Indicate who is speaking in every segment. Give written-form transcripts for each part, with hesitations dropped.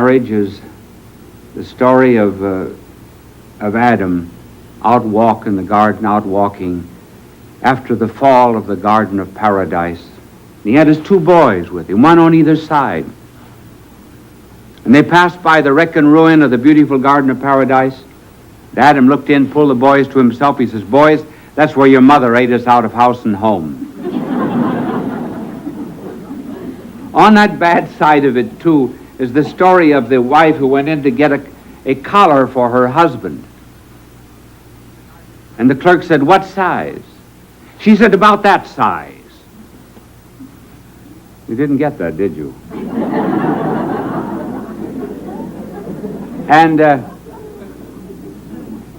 Speaker 1: marriage is the story of Adam out walking the garden, out walking after the fall of the Garden of Paradise. And he had his two boys with him, one on either side. And they passed by the wreck and ruin of the beautiful Garden of Paradise. And Adam looked in, pulled the boys to himself. He says, "Boys, that's where your mother ate us out of house and home." On that bad side of it, too, is the story of the wife who went in to get a collar for her husband. And the clerk said, "What size?" She said, "About that size." You didn't get that, did you? And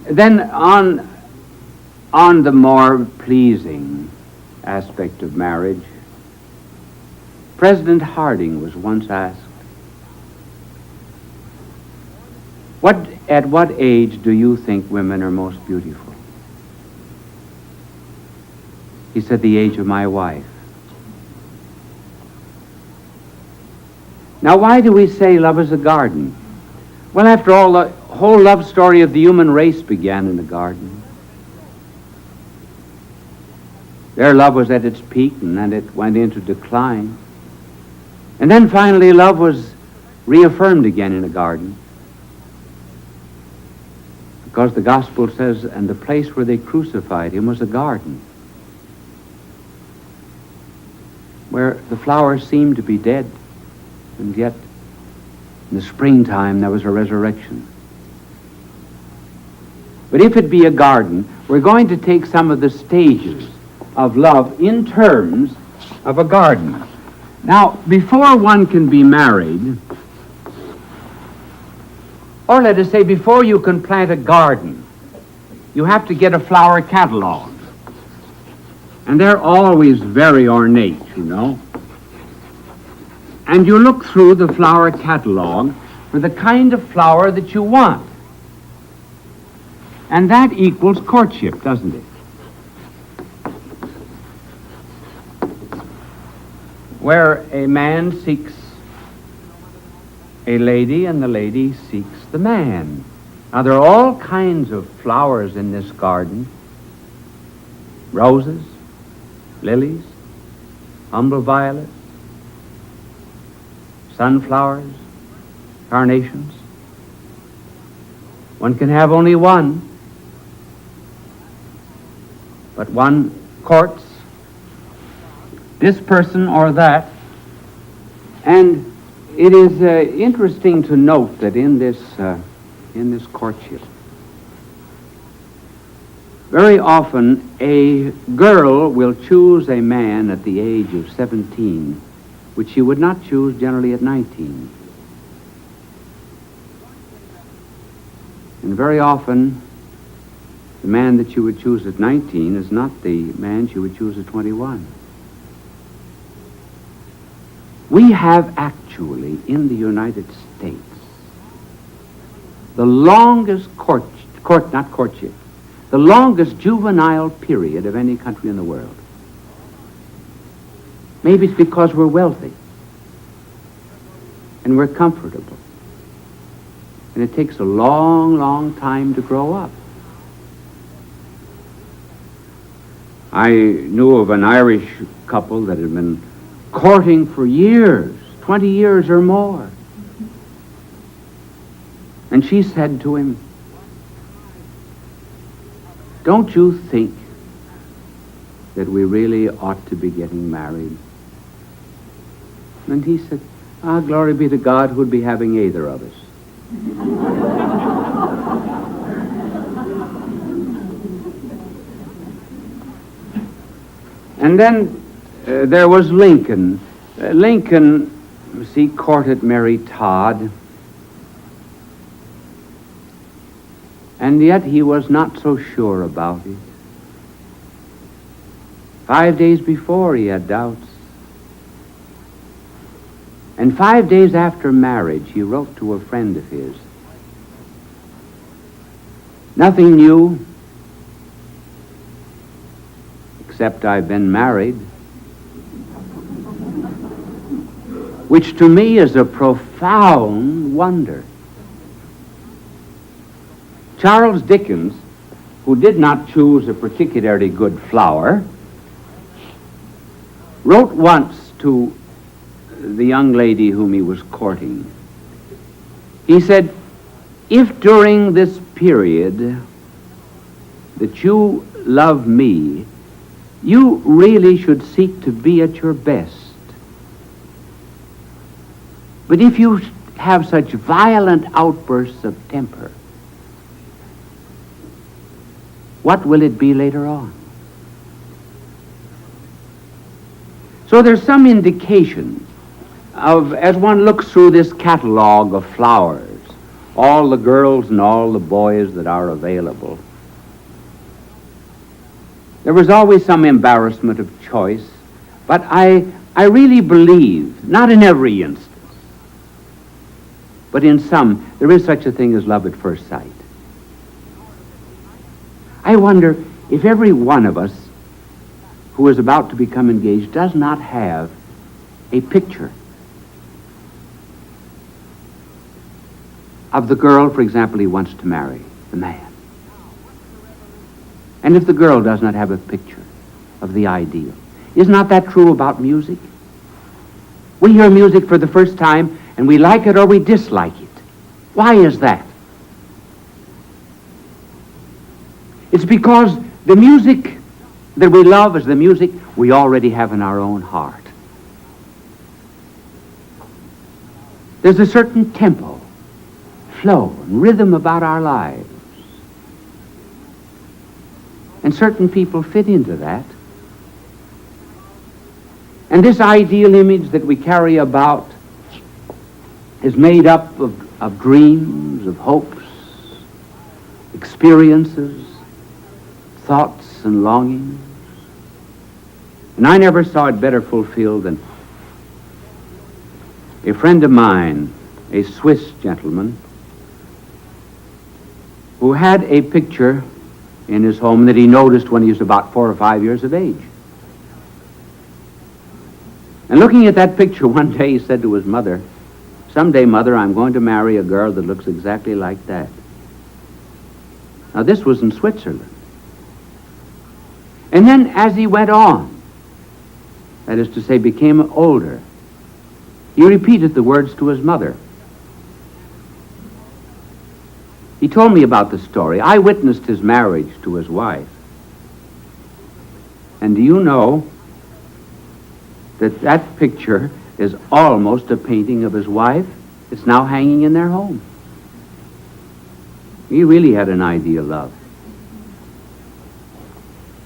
Speaker 1: then on the more pleasing aspect of marriage, President Harding was once asked, at what age do you think women are most beautiful? He said, "The age of my wife." Now, why do we say love is a garden? Well, after all, the whole love story of the human race began in the garden. Their love was at its peak, and then it went into decline. And then finally, love was reaffirmed again in a garden. Because the gospel says, and the place where they crucified him was a garden, where the flowers seemed to be dead, and yet in the springtime there was a resurrection. But if it be a garden, we're going to take some of the stages of love in terms of a garden. Now, before one can be married, or let us say before you can plant a garden, you have to get a flower catalog. And they're always very ornate, you know. And you look through the flower catalog for the kind of flower that you want. And that equals courtship, doesn't it? Where a man seeks a lady and the lady seeks the man. Now, there are all kinds of flowers in this garden. Roses, lilies, humble violets, sunflowers, carnations. One can have only one, but one courts this person or that. And it is interesting to note that in this courtship, very often a girl will choose a man at the age of 17, which she would not choose generally at 19. And very often, the man that you would choose at 19 is not the man she would choose at 21. We have actually, in the United States, the longest the longest juvenile period of any country in the world. Maybe it's because we're wealthy and we're comfortable. And it takes a long, long time to grow up. I knew of an Irish couple that had been courting for years, 20 years or more. And she said to him, "Don't you think that we really ought to be getting married?" And he said, "Glory be to God who'd be having either of us." And then there was Lincoln. Lincoln, courted Mary Todd. And yet he was not so sure about it. 5 days before he had doubts. And 5 days after marriage, he wrote to a friend of his, "Nothing new, except I've been married." which to me is a profound wonder. Charles Dickens, who did not choose a particularly good flower, wrote once to the young lady whom he was courting. He said, "If during this period that you love me, you really should seek to be at your best. But if you have such violent outbursts of temper, what will it be later on?" So there's some indication of, as one looks through this catalog of flowers, all the girls and all the boys that are available, there was always some embarrassment of choice, but I really believe, not in every instance, but in some, there is such a thing as love at first sight. I wonder if every one of us who is about to become engaged does not have a picture of the girl, for example, he wants to marry, the man. And if the girl does not have a picture of the ideal. Is not that true about music? We hear music for the first time and we like it or we dislike it. Why is that? It's because the music that we love is the music we already have in our own heart. There's a certain tempo, flow, and rhythm about our lives. And certain people fit into that. And this ideal image that we carry about is made up of dreams, of hopes, experiences, thoughts and longings. And I never saw it better fulfilled than a friend of mine, a Swiss gentleman, who had a picture in his home that he noticed when he was about 4 or 5 years of age. And looking at that picture one day, he said to his mother, "Someday, Mother, I'm going to marry a girl that looks exactly like that." Now, this was in Switzerland. And then as he went on, that is to say, became older, he repeated the words to his mother. He told me about the story. I witnessed his marriage to his wife. And do you know that that picture is almost a painting of his wife? It's now hanging in their home. He really had an ideal love.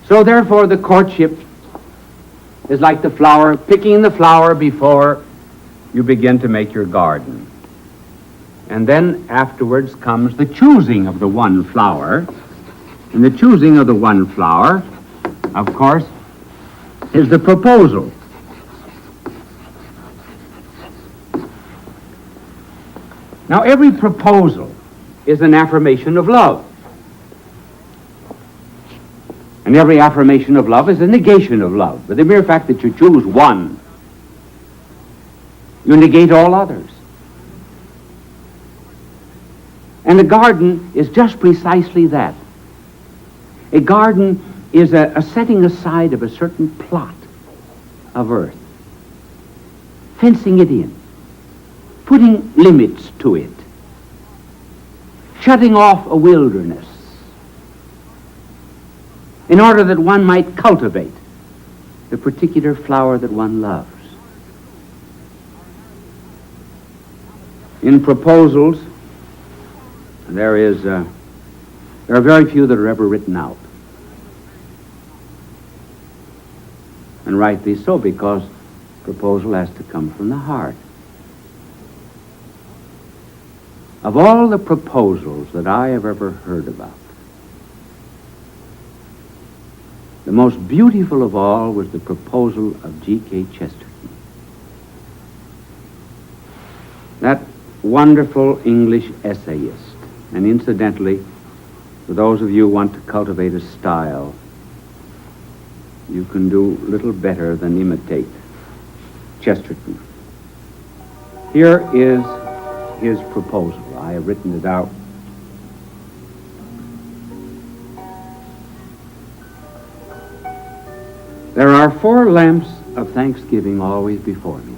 Speaker 1: So therefore the courtship is like the flower, picking the flower before you begin to make your garden. And then afterwards comes the choosing of the one flower. And the choosing of the one flower, of course, is the proposal. Now, every proposal is an affirmation of love. And every affirmation of love is a negation of love. But the mere fact that you choose one, you negate all others. And a garden is just precisely that. A garden is a setting aside of a certain plot of earth, fencing it in, putting limits to it, shutting off a wilderness in order that one might cultivate the particular flower that one loves. In proposals, there are very few that are ever written out. And rightly so, because proposal has to come from the heart. Of all the proposals that I have ever heard about, the most beautiful of all was the proposal of G.K. Chesterton. That wonderful English essayist. And incidentally, for those of you who want to cultivate a style, you can do little better than imitate Chesterton. Here is his proposal. I have written it out. There are 4 lamps of thanksgiving always before me.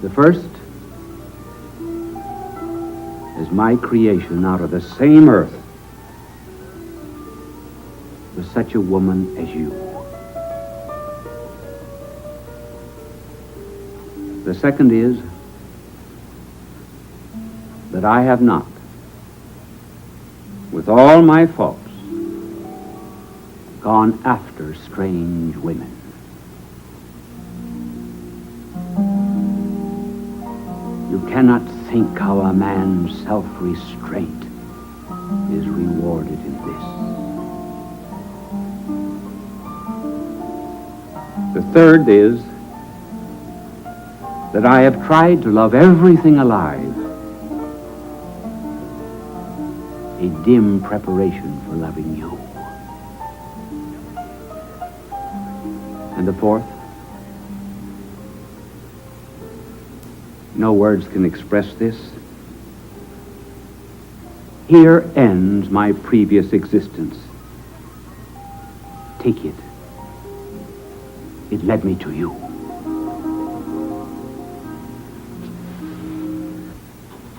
Speaker 1: The first is my creation out of the same earth with such a woman as you. The second is that I have not, with all my faults, gone after strange women. You cannot think how a man's self-restraint is rewarded in this. The third is that I have tried to love everything alive, a dim preparation for loving you. And the fourth, no words can express this. Here ends my previous existence. Take it. It led me to you.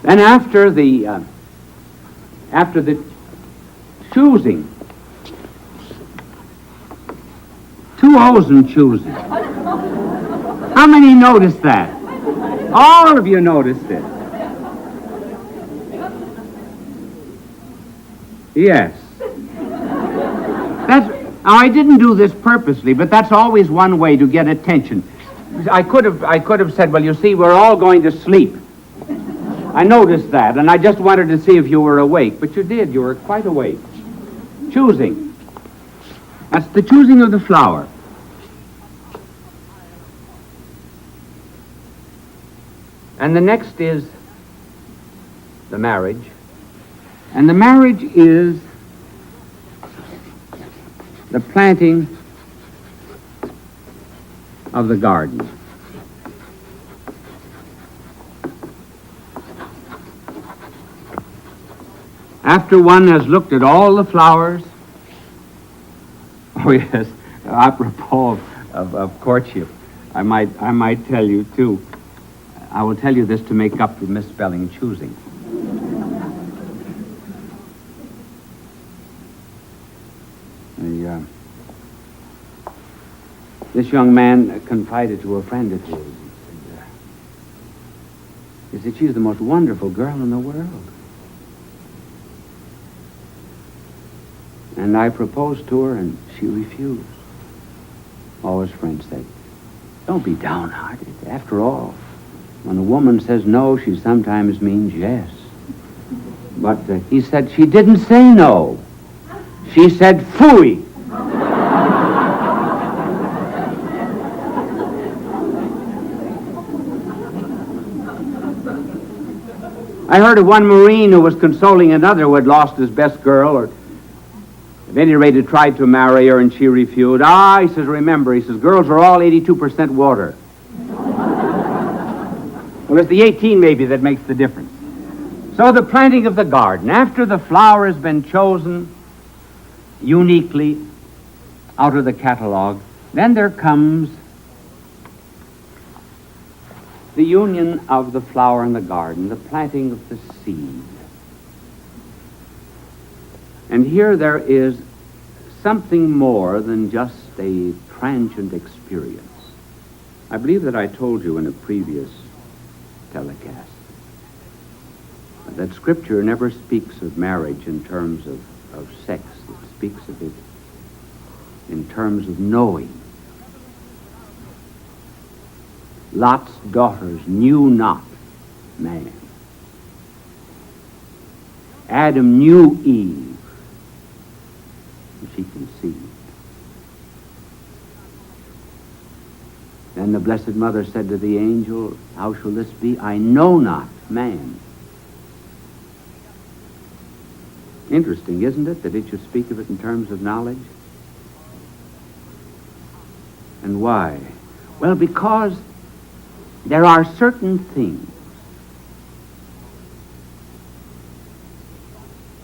Speaker 1: Then after the choosing, 2 O's in choosing. How many noticed that? All of you noticed it. Yes. I didn't do this purposely, but that's always one way to get attention. I could have said, well, you see, we're all going to sleep. I noticed that, and I just wanted to see if you were awake, but you did. You were quite awake. Choosing. That's the choosing of the flower. And the next is the marriage. And the marriage is the planting of the garden. After one has looked at all the flowers, oh yes, apropos of courtship, I might tell you too. I will tell you this to make up for misspelling choosing. This young man confided to a friend of his. He said, she's the most wonderful girl in the world. And I proposed to her, and she refused. All his friends said, don't be downhearted. After all, when a woman says no, she sometimes means yes. But he said, she didn't say no. She said, phooey. I heard of one Marine who was consoling another who had lost his best girl, or at any rate had tried to marry her, and she refused. He says, remember, he says, girls are all 82% water. Well, it's the 18 maybe that makes the difference. So the planting of the garden, after the flower has been chosen uniquely out of the catalog, then there comes the union of the flower and the garden, the planting of the seed. And here there is something more than just a transient experience. I believe that I told you in a previous telecast that Scripture never speaks of marriage in terms of sex. It speaks of it in terms of knowing. Lot's daughters knew not man. Adam knew Eve, and she conceived. Then the Blessed Mother said to the angel, how shall this be? I know not man. Interesting, isn't it, that it should speak of it in terms of knowledge? And why? Well, because there are certain things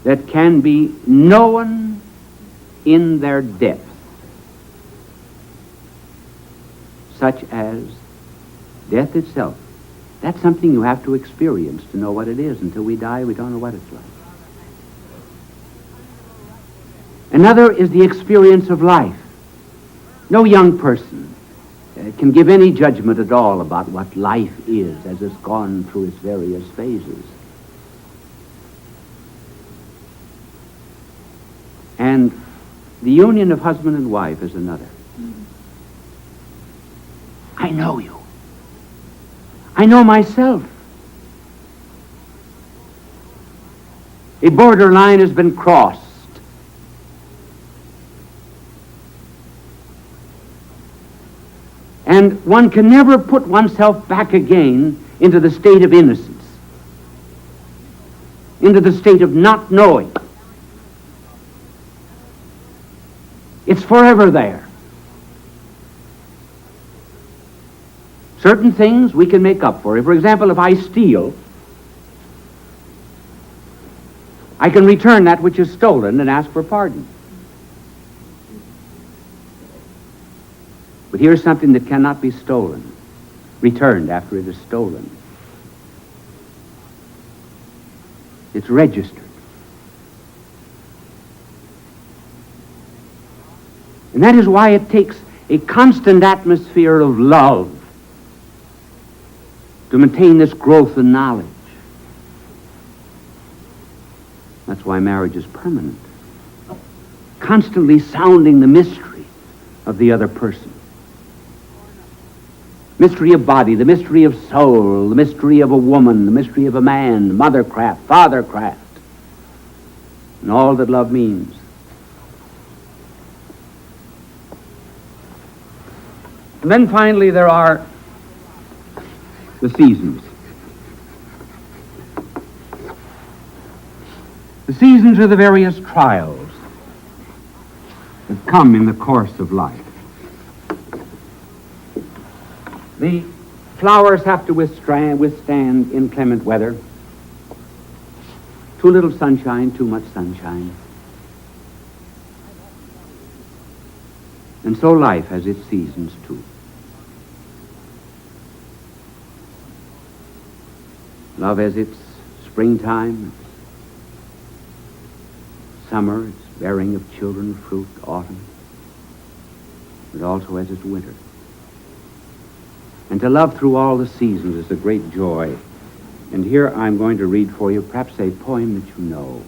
Speaker 1: that can be known in their depth, such as death itself. That's something you have to experience to know what it is. Until we die, we don't know what it's like. Another is the experience of life. No young person can give any judgment at all about what life is as it's gone through its various phases. And the union of husband and wife is another. I know you. I know myself. A borderline has been crossed. And one can never put oneself back again into the state of innocence, into the state of not knowing. It's forever there. Certain things we can make up for. For example, if I steal, I can return that which is stolen and ask for pardon. But here's something that cannot be stolen, returned after it is stolen. It's registered. And that is why it takes a constant atmosphere of love to maintain this growth in knowledge. That's why marriage is permanent. Constantly sounding the mystery of the other person. Mystery of body, the mystery of soul, the mystery of a woman, the mystery of a man, mothercraft, fathercraft, and all that love means. And then finally there are the seasons. The seasons are the various trials that come in the course of life. The flowers have to withstand inclement weather. Too little sunshine, too much sunshine. And so life has its seasons too. Love has its springtime, its summer, its bearing of children, fruit, autumn. It also has its winter. And to love through all the seasons is a great joy. And here I'm going to read for you perhaps a poem that you know.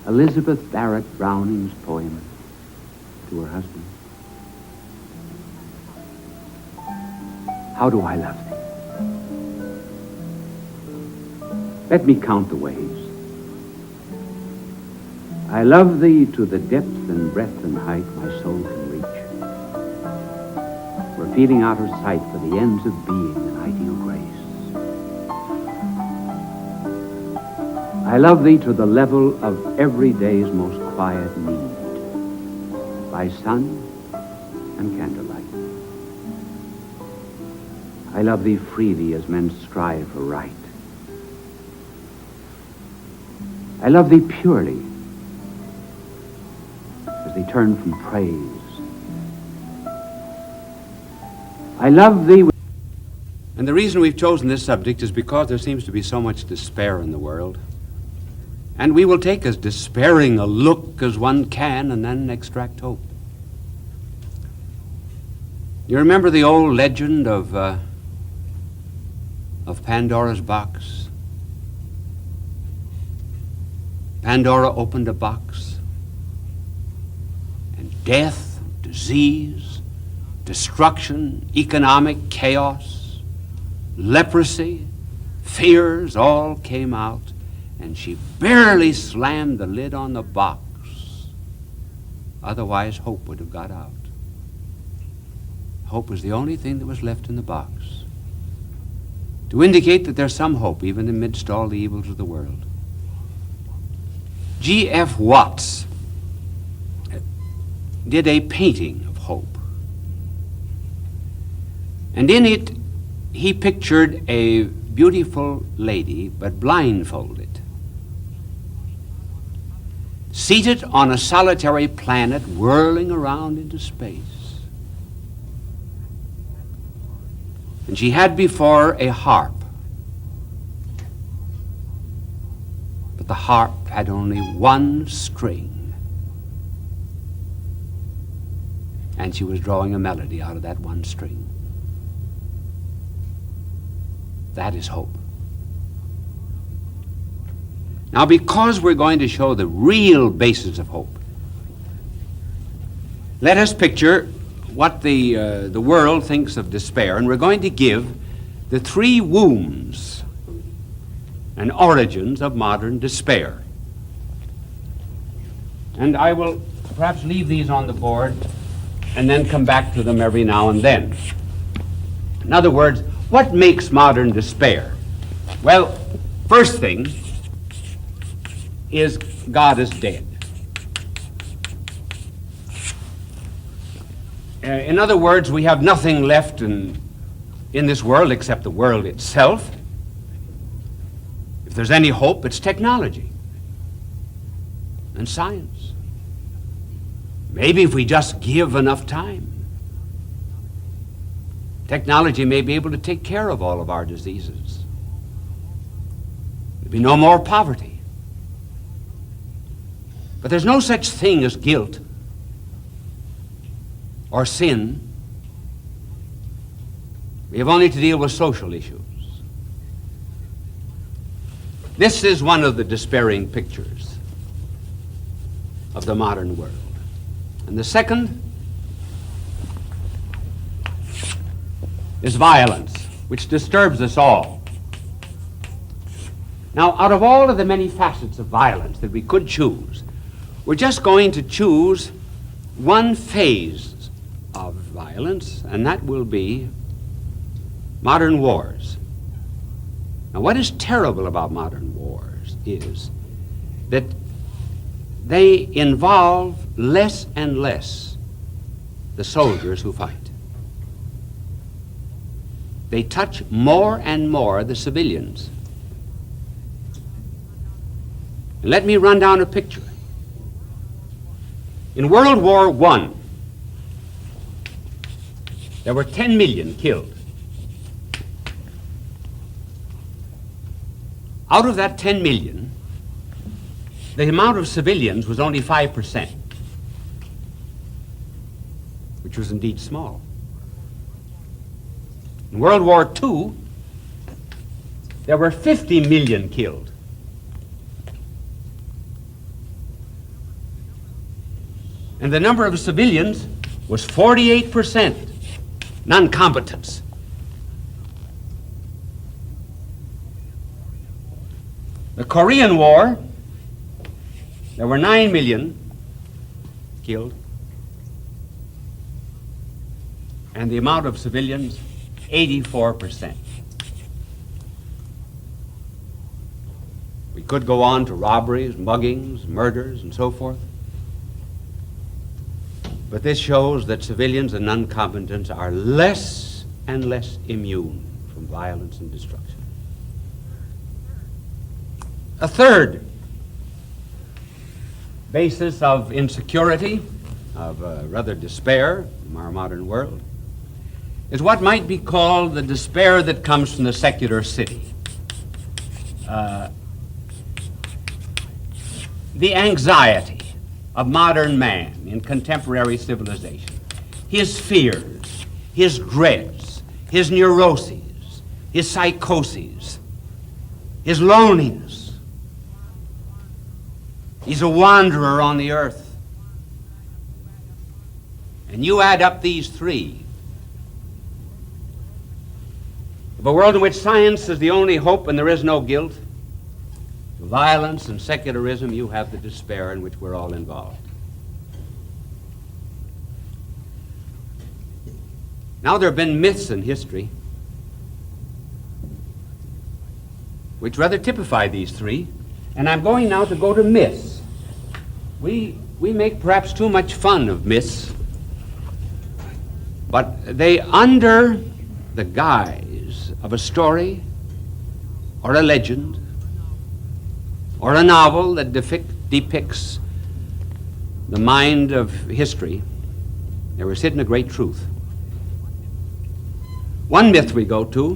Speaker 1: Elizabeth Barrett Browning's poem to her husband. How do I love thee? Let me count the ways. I love thee to the depth and breadth and height my soul can reach. We're feeling out of sight for the ends of being in ideal grace. I love thee to the level of every day's most quiet need, by sun and candlelight. I love thee freely as men strive for right. I love thee purely as they turn from praise. I love thee. And the reason we've chosen this subject is because there seems to be so much despair in the world. And we will take as despairing a look as one can and then extract hope. You remember the old legend of Pandora's box? Pandora opened a box, and death, disease, destruction, economic chaos, leprosy, fears all came out, and she barely slammed the lid on the box. Otherwise, hope would have got out. Hope was the only thing that was left in the box, to indicate that there's some hope even amidst all the evils of the world. G.F. Watts did a painting of hope. And in it, he pictured a beautiful lady, but blindfolded, seated on a solitary planet whirling around into space. And she had before a harp, but the harp had only one string, and she was drawing a melody out of that one string. That is hope. Now, because we're going to show the real basis of hope, let us picture what the world thinks of despair, and we're going to give the three wounds and origins of modern despair. And I will perhaps leave these on the board and then come back to them every now and then. In other words, what makes modern despair? Well, first thing is God is dead. In other words, we have nothing left in this world except the world itself. If there's any hope, it's technology and science. Maybe if we just give enough time, technology may be able to take care of all of our diseases. There'll be no more poverty. But there's no such thing as guilt or sin. We have only to deal with social issues. This is one of the despairing pictures of the modern world. And the second is violence, which disturbs us all. Now, out of all of the many facets of violence that we could choose, we're just going to choose one phase of violence, and that will be modern wars. Now, what is terrible about modern wars is that they involve less and less the soldiers who fight. They touch more and more the civilians. And let me run down a picture. In World War I, there were 10 million killed. Out of that 10 million, the amount of civilians was only 5%, which was indeed small. In World War II, there were 50 million killed. And the number of civilians was 48%, non-combatants. The Korean War, there were 9 million killed, and the amount of civilians, 84%. We could go on to robberies, muggings, murders, and so forth. But this shows that civilians and non-combatants are less and less immune from violence and destruction. A third basis of insecurity, of rather despair in our modern world, is what might be called the despair that comes from the secular city. The anxiety of modern man in contemporary civilization, his fears, his dreads, his neuroses, his psychoses, his loneliness. He's a wanderer on the earth. And you add up these three. Of a world in which science is the only hope and there is no guilt, violence and secularism, you have the despair in which we're all involved. Now, there have been myths in history which rather typify these three, and I'm going now to go to myths. We make perhaps too much fun of myths, but they undergird the guise of a story or a legend or a novel that depicts the mind of history, there is hidden a great truth. One myth we go to,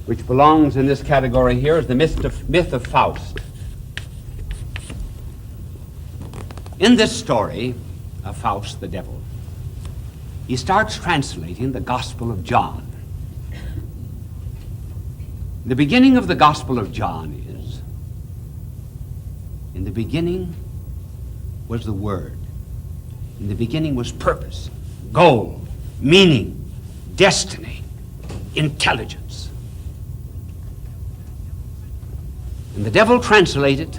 Speaker 1: which belongs in this category here, is the myth of Faust. In this story of Faust the devil, he starts translating the Gospel of John. The beginning of the Gospel of John is, in the beginning was the Word. In the beginning was purpose, goal, meaning, destiny, intelligence. And the devil translated,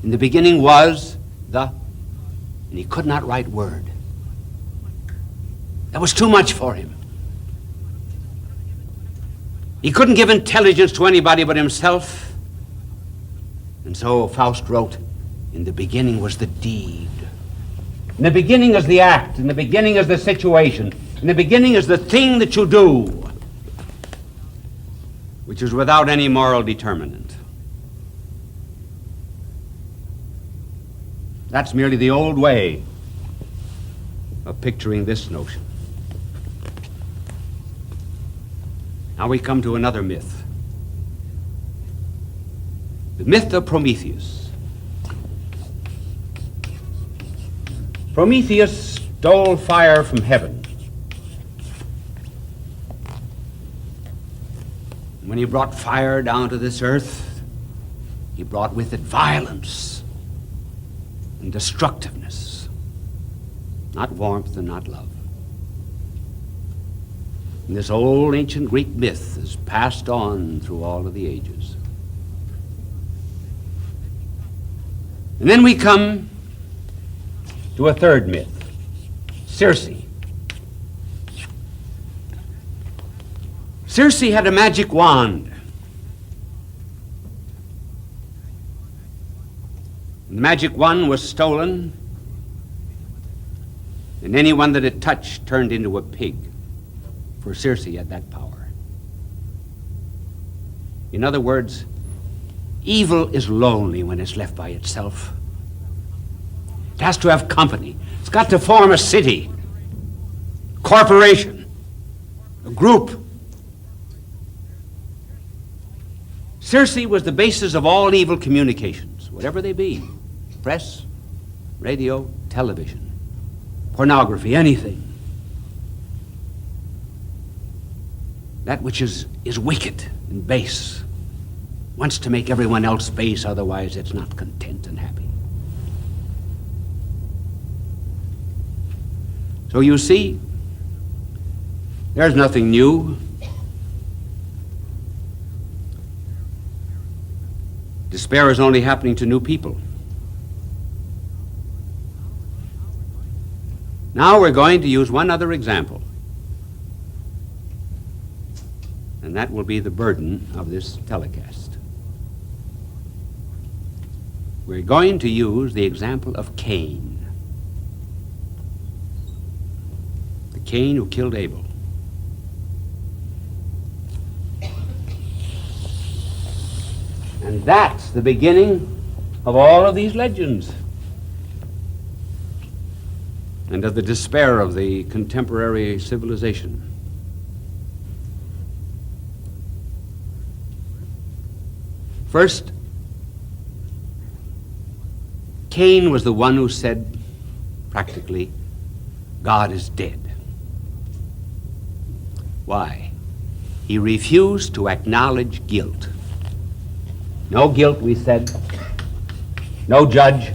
Speaker 1: in the beginning was the, and he could not write word. That was too much for him. He couldn't give intelligence to anybody but himself. And so Faust wrote, in the beginning was the deed. In the beginning is the act. In the beginning is the situation. In the beginning is the thing that you do, which is without any moral determinant. That's merely the old way of picturing this notion. Now we come to another myth. The myth of Prometheus. Prometheus stole fire from heaven. When he brought fire down to this earth, he brought with it violence and destructiveness, not warmth and not love. And this old ancient Greek myth is passed on through all of the ages. And then we come to a third myth, Circe. Circe had a magic wand. The magic wand was stolen, and anyone that it touched turned into a pig. For Circe had that power. In other words, evil is lonely when it's left by itself. It has to have company. It's got to form a city, corporation, a group. Circe was the basis of all evil communications, whatever they be. Press, radio, television, pornography, anything. That which is wicked and base wants to make everyone else base, otherwise it's not content and happy. So you see, there's nothing new. Despair is only happening to new people. Now we're going to use one other example. And that will be the burden of this telecast. We're going to use the example of Cain. The Cain who killed Abel. And that's the beginning of all of these legends and of the despair of the contemporary civilization. First, Cain was the one who said, practically, God is dead. Why? He refused to acknowledge guilt. No guilt, we said. No judge.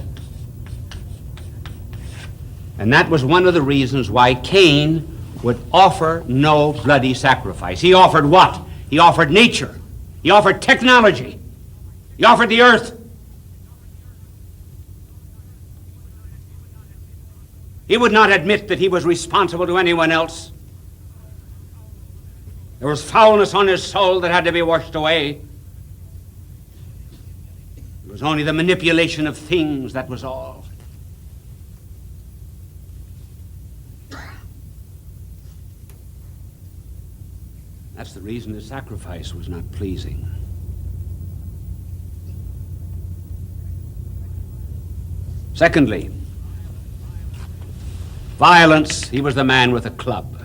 Speaker 1: And that was one of the reasons why Cain would offer no bloody sacrifice. He offered what? He offered nature. He offered technology. He offered the earth. He would not admit that he was responsible to anyone else. There was foulness on his soul that had to be washed away. It was only the manipulation of things, that was all. That's the reason the sacrifice was not pleasing. Secondly, violence. He was the man with a club.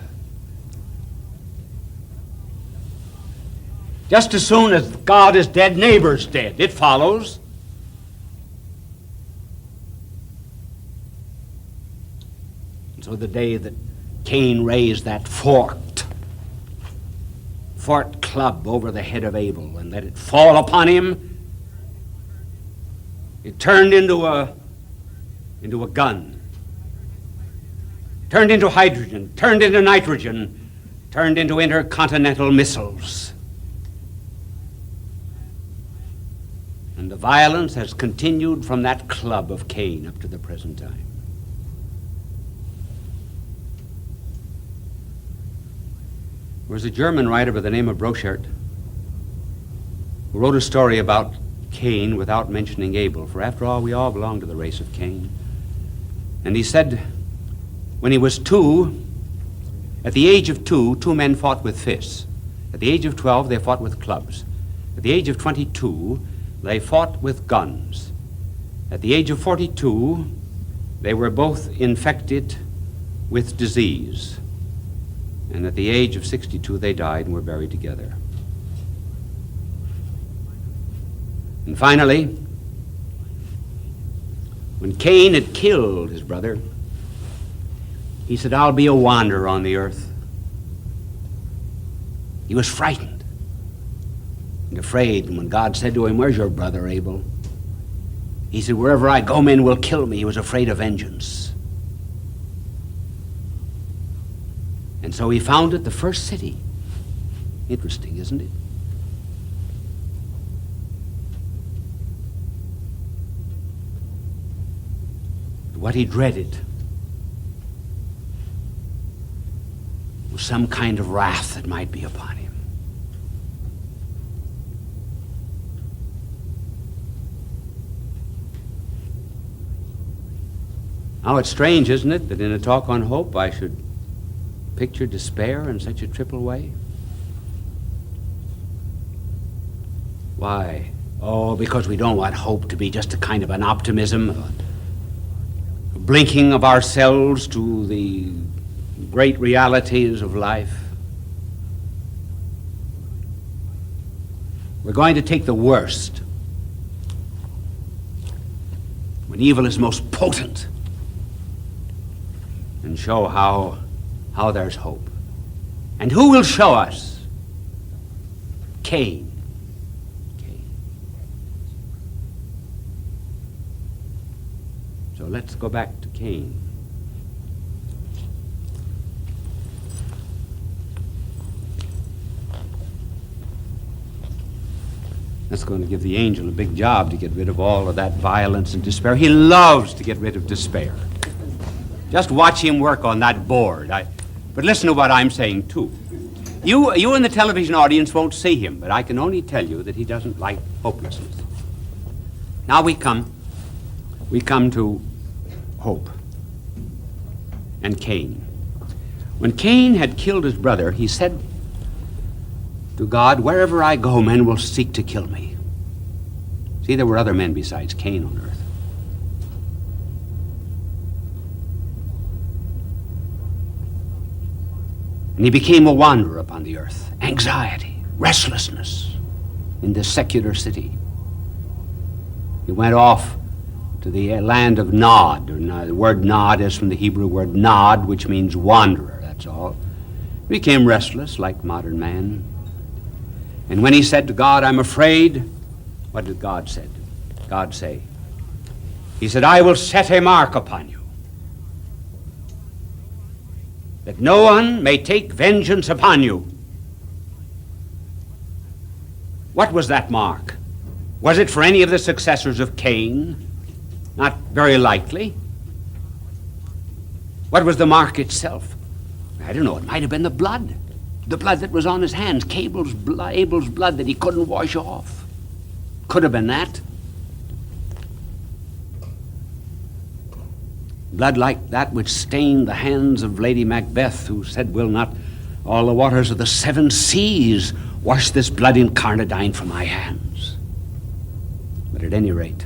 Speaker 1: Just as soon as God is dead, neighbor's dead. It follows. And so the day that Cain raised that forked club over the head of Abel and let it fall upon him, it turned into a gun, turned into hydrogen, turned into nitrogen, turned into intercontinental missiles. And the violence has continued from that club of Cain up to the present time. There was a German writer by the name of Brochert who wrote a story about Cain without mentioning Abel, for after all, we all belong to the race of Cain. And he said, when he was 2, at the age of 2, 2 men fought with fists. At the age of 12, they fought with clubs. At the age of 22, they fought with guns. At the age of 42, they were both infected with disease. And at the age of 62, they died and were buried together. And finally, when Cain had killed his brother, he said, I'll be a wanderer on the earth. He was frightened and afraid. And when God said to him, where's your brother Abel? He said, wherever I go, men will kill me. He was afraid of vengeance. And so he founded the first city. Interesting, isn't it? What he dreaded was some kind of wrath that might be upon him. Now it's strange, isn't it, that in a talk on hope I should picture despair in such a triple way? Why? Oh, because we don't want hope to be just a kind of an optimism, a blinking of ourselves to the great realities of life. We're going to take the worst, when evil is most potent, and show how there's hope. And who will show us? Cain. So let's go back to Cain. That's going to give the angel a big job to get rid of all of that violence and despair. He loves to get rid of despair. Just watch him work on that board. But listen to what I'm saying, too. You in the television audience won't see him, but I can only tell you that he doesn't like hopelessness. Now we come to hope and Cain. When Cain had killed his brother, he said to God, wherever I go, men will seek to kill me. See, there were other men besides Cain on earth. And he became a wanderer upon the earth. Anxiety, restlessness in this secular city. He went off to the land of Nod. The word Nod is from the Hebrew word Nod, which means wanderer, that's all. He became restless like modern man. And when he said to God, I'm afraid, what did God say? God say? He said, I will set a mark upon you, that no one may take vengeance upon you. What was that mark? Was it for any of the successors of Cain? Not very likely. What was the mark itself? I don't know, it might have been the blood that was on his hands, Abel's blood that he couldn't wash off. Could have been that. Blood like that which stained the hands of Lady Macbeth, who said, will not
Speaker 2: All the waters of the 7 seas wash this blood incarnadine from my hands. But at any rate,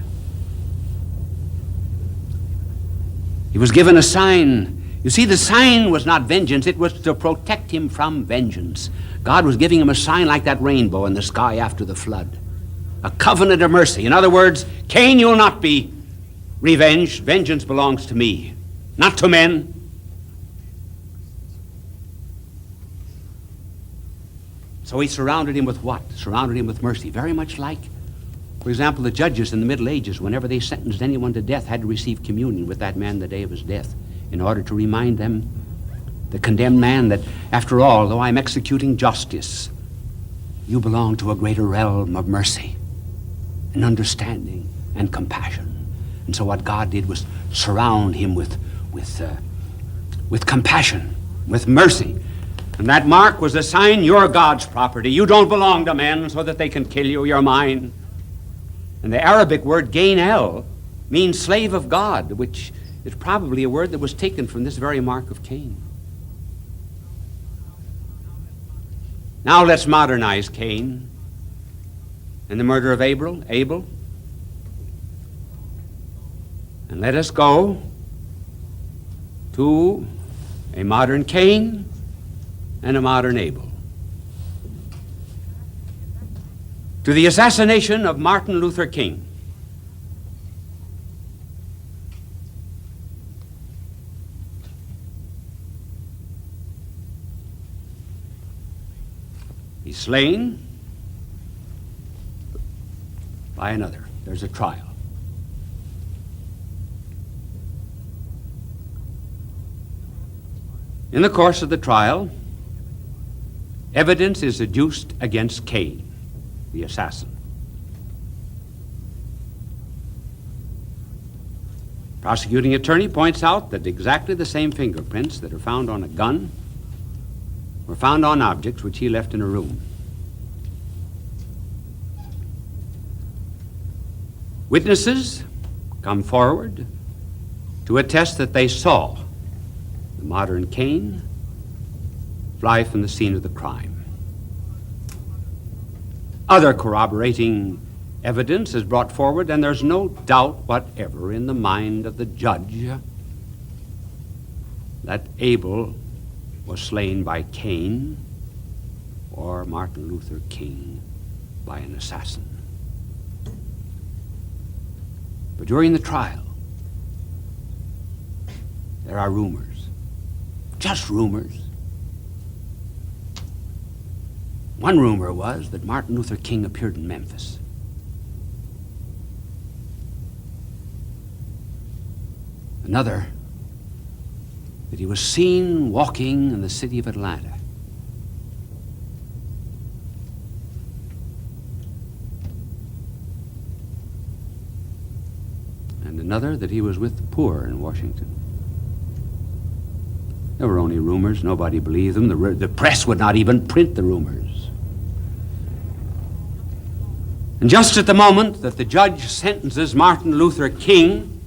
Speaker 2: he was given a sign. You see, the sign was not vengeance. It was to protect him from vengeance. God was giving him a sign like that rainbow in the sky after the flood. A covenant of mercy. In other words, Cain, you'll not be revenged. Vengeance belongs to me, not to men. So he surrounded him with what? Surrounded him with mercy. Very much like, for example, the judges in the Middle Ages, whenever they sentenced anyone to death, had to receive communion with that man the day of his death in order to remind them, the condemned man, that after all, though I'm executing justice, you belong to a greater realm of mercy and understanding and compassion. And so what God did was surround him with compassion, with mercy. And that mark was a sign, you're God's property. You don't belong to men so that they can kill you. You're mine. And the Arabic word gainel means slave of God, which is probably a word that was taken from this very mark of Cain. Now let's modernize Cain and the murder of Abel. And let us go to a modern Cain and a modern Abel. To the assassination of Martin Luther King. He's slain by another. There's a trial. In the course of the trial, evidence is adduced against Cain, the assassin. Prosecuting attorney points out that exactly the same fingerprints that are found on a gun were found on objects which he left in a room. Witnesses come forward to attest that they saw the modern Cain fly from the scene of the crime. Other corroborating evidence is brought forward, and there's no doubt whatever in the mind of the judge that Abel was slain by Cain or Martin Luther King by an assassin. But during the trial, there are rumors, just rumors. One rumor was that Martin Luther King appeared in Memphis. Another, that he was seen walking in the city of Atlanta. And another, that he was with the poor in Washington. There were only rumors. Nobody believed them. The press would not even print the rumors. And just at the moment that the judge sentences Martin Luther King,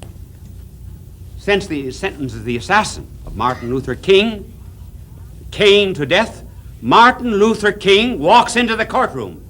Speaker 2: sentences the assassin of Martin Luther King, Cain, to death, Martin Luther King walks into the courtroom.